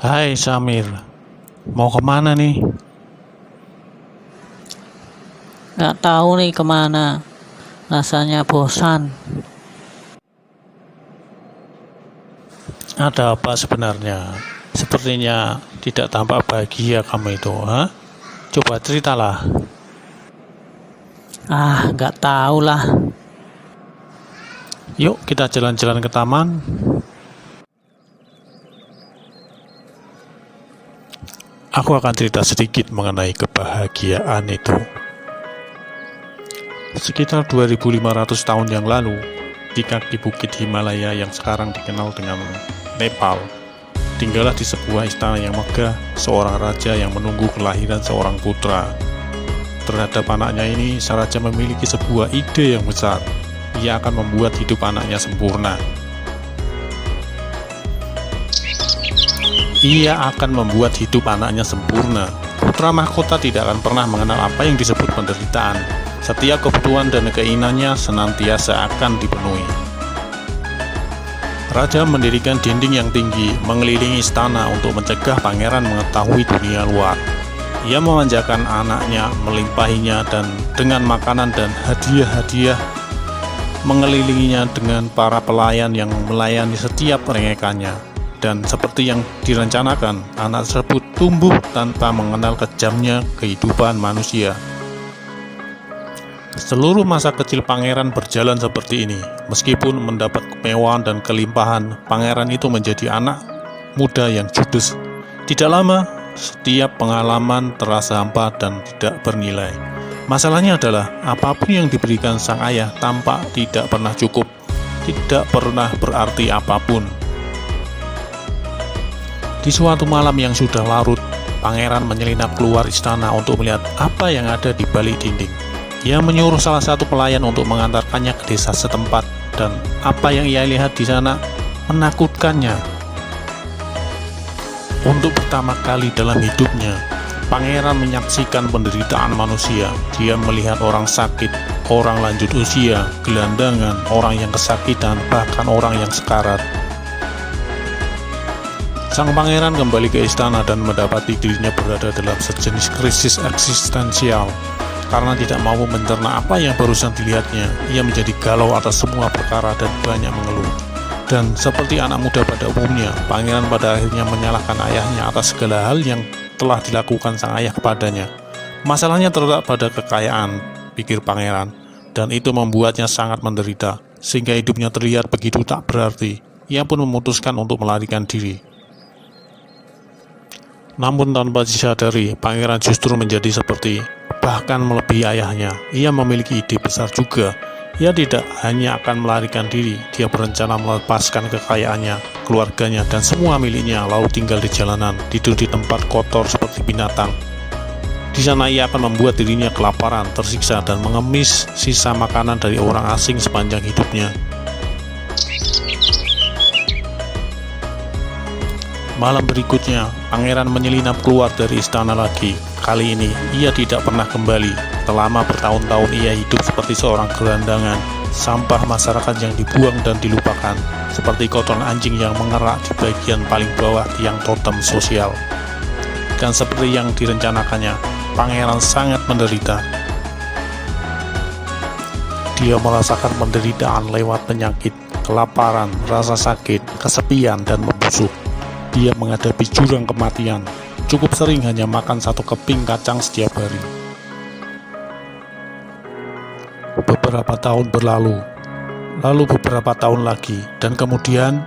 Hai Samir, mau kemana nih? Nggak tahu nih kemana, rasanya bosan. Ada apa sebenarnya? Sepertinya tidak tampak bahagia kamu itu, ha? Coba ceritalah. Nggak tahu lah. Yuk kita jalan-jalan ke taman. Aku akan cerita sedikit mengenai kebahagiaan itu. Sekitar 2500 tahun yang lalu, di kaki bukit Himalaya yang sekarang dikenal dengan Nepal, tinggallah di sebuah istana yang megah seorang raja yang menunggu kelahiran seorang putra. Terhadap anaknya ini, sang raja memiliki sebuah ide yang besar. Ia akan membuat hidup anaknya sempurna. Putra mahkota tidak akan pernah mengenal apa yang disebut penderitaan. Setiap kebutuhan dan keinginannya senantiasa akan dipenuhi. Raja mendirikan dinding yang tinggi mengelilingi istana untuk mencegah pangeran mengetahui dunia luar. Ia memanjakan anaknya, melimpahinya dan dengan makanan dan hadiah-hadiah, mengelilinginya dengan para pelayan yang melayani setiap rengekannya. Dan seperti yang direncanakan, anak tersebut tumbuh tanpa mengenal kejamnya kehidupan manusia. Seluruh masa kecil pangeran berjalan seperti ini. Meskipun mendapat kemewahan dan kelimpahan, pangeran itu menjadi anak muda yang judes. Tidak lama, setiap pengalaman terasa hampa dan tidak bernilai. Masalahnya adalah, apapun yang diberikan sang ayah tampak tidak pernah cukup, tidak pernah berarti apapun. Di suatu malam yang sudah larut, pangeran menyelinap keluar istana untuk melihat apa yang ada di balik dinding. Ia menyuruh salah satu pelayan untuk mengantarkannya ke desa setempat, dan apa yang ia lihat di sana menakutkannya. Untuk pertama kali dalam hidupnya, pangeran menyaksikan penderitaan manusia. Dia melihat orang sakit, orang lanjut usia, gelandangan, orang yang kesakitan, bahkan orang yang sekarat. Sang pangeran kembali ke istana dan mendapati dirinya berada dalam sejenis krisis eksistensial. Karena tidak mampu mencerna apa yang barusan dilihatnya, ia menjadi galau atas semua perkara dan banyak mengeluh. Dan seperti anak muda pada umumnya, pangeran pada akhirnya menyalahkan ayahnya atas segala hal yang telah dilakukan sang ayah kepadanya. Masalahnya terletak pada kekayaan, pikir pangeran, dan itu membuatnya sangat menderita, sehingga hidupnya terlihat begitu tak berarti. Ia pun memutuskan untuk melarikan diri. Namun tanpa disadari, pangeran justru menjadi seperti, bahkan melebihi ayahnya. Ia memiliki ide besar juga. Ia tidak hanya akan melarikan diri, dia berencana melepaskan kekayaannya, keluarganya, dan semua miliknya, lalu tinggal di jalanan, tidur di tempat kotor seperti binatang. Di sana ia akan membuat dirinya kelaparan, tersiksa, dan mengemis sisa makanan dari orang asing sepanjang hidupnya. Malam berikutnya, pangeran menyelinap keluar dari istana lagi. Kali ini, ia tidak pernah kembali. Selama bertahun-tahun ia hidup seperti seorang gelandangan, sampah masyarakat yang dibuang dan dilupakan, seperti kotoran anjing yang mengerak di bagian paling bawah tiang totem sosial. Dan seperti yang direncanakannya, pangeran sangat menderita. Dia merasakan penderitaan lewat penyakit, kelaparan, rasa sakit, kesepian, dan membusuk. Dia menghadapi jurang kematian, cukup sering hanya makan satu keping kacang setiap hari. Beberapa tahun berlalu, lalu beberapa tahun lagi, dan kemudian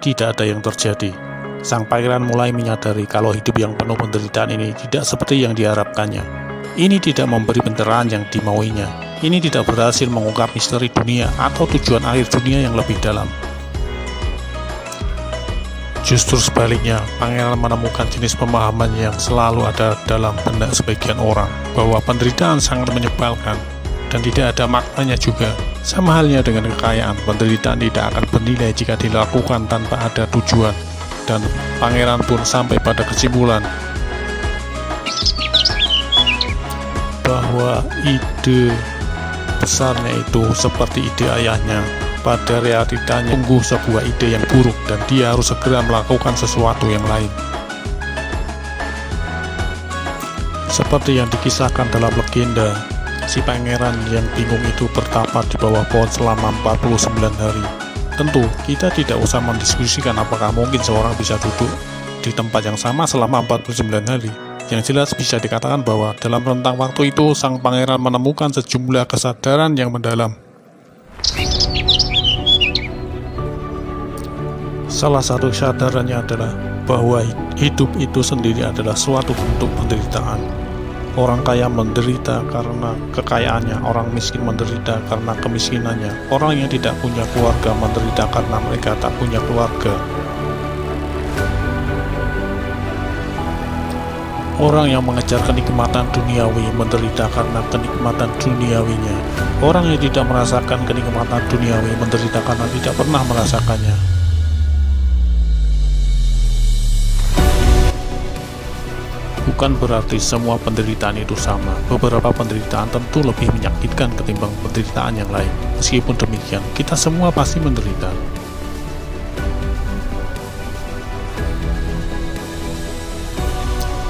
tidak ada yang terjadi. Sang pangeran mulai menyadari kalau hidup yang penuh penderitaan ini tidak seperti yang diharapkannya. Ini tidak memberi pencerahan yang dimauinya. Ini tidak berhasil mengungkap misteri dunia atau tujuan akhir dunia yang lebih dalam. Justru sebaliknya, pangeran menemukan jenis pemahaman yang selalu ada dalam benak sebagian orang, bahwa penderitaan sangat menyebalkan dan tidak ada maknanya juga. Sama halnya dengan kekayaan, penderitaan tidak akan bernilai jika dilakukan tanpa ada tujuan. Dan pangeran pun sampai pada kesimpulan bahwa ide besarnya itu seperti ide ayahnya, pada realitanya sungguh sebuah ide yang buruk dan dia harus segera melakukan sesuatu yang lain. Seperti yang dikisahkan dalam legenda, si pangeran yang bingung itu bertapa di bawah pohon selama 49 hari. Tentu, kita tidak usah mendiskusikan apakah mungkin seorang bisa duduk di tempat yang sama selama 49 hari. Yang jelas bisa dikatakan bahwa dalam rentang waktu itu, sang pangeran menemukan sejumlah kesadaran yang mendalam. Salah satu kesadarannya adalah bahwa hidup itu sendiri adalah suatu bentuk penderitaan. Orang kaya menderita karena kekayaannya, orang miskin menderita karena kemiskinannya, orang yang tidak punya keluarga menderita karena mereka tak punya keluarga. Orang yang mengejar kenikmatan duniawi menderita karena kenikmatan duniawinya. Orang yang tidak merasakan kenikmatan duniawi menderita karena tidak pernah merasakannya. Bukan berarti semua penderitaan itu sama. Beberapa penderitaan tentu lebih menyakitkan ketimbang penderitaan yang lain. Meskipun demikian, kita semua pasti menderita.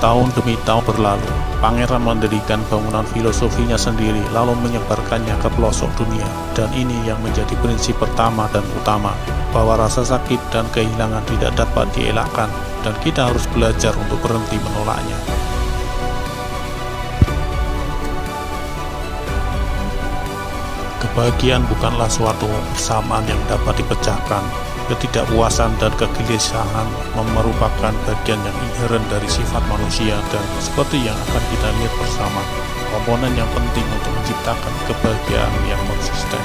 Tahun demi tahun berlalu, pangeran mendirikan bangunan filosofinya sendiri lalu menyebarkannya ke pelosok dunia. Dan ini yang menjadi prinsip pertama dan utama, bahwa rasa sakit dan kehilangan tidak dapat dielakkan, dan kita harus belajar untuk berhenti menolaknya. Kebahagiaan bukanlah suatu persamaan yang dapat dipecahkan. Ketidakpuasan dan kegelisahan merupakan bagian yang inheren dari sifat manusia, dan seperti yang akan kita lihat bersama, komponen yang penting untuk menciptakan kebahagiaan yang konsisten.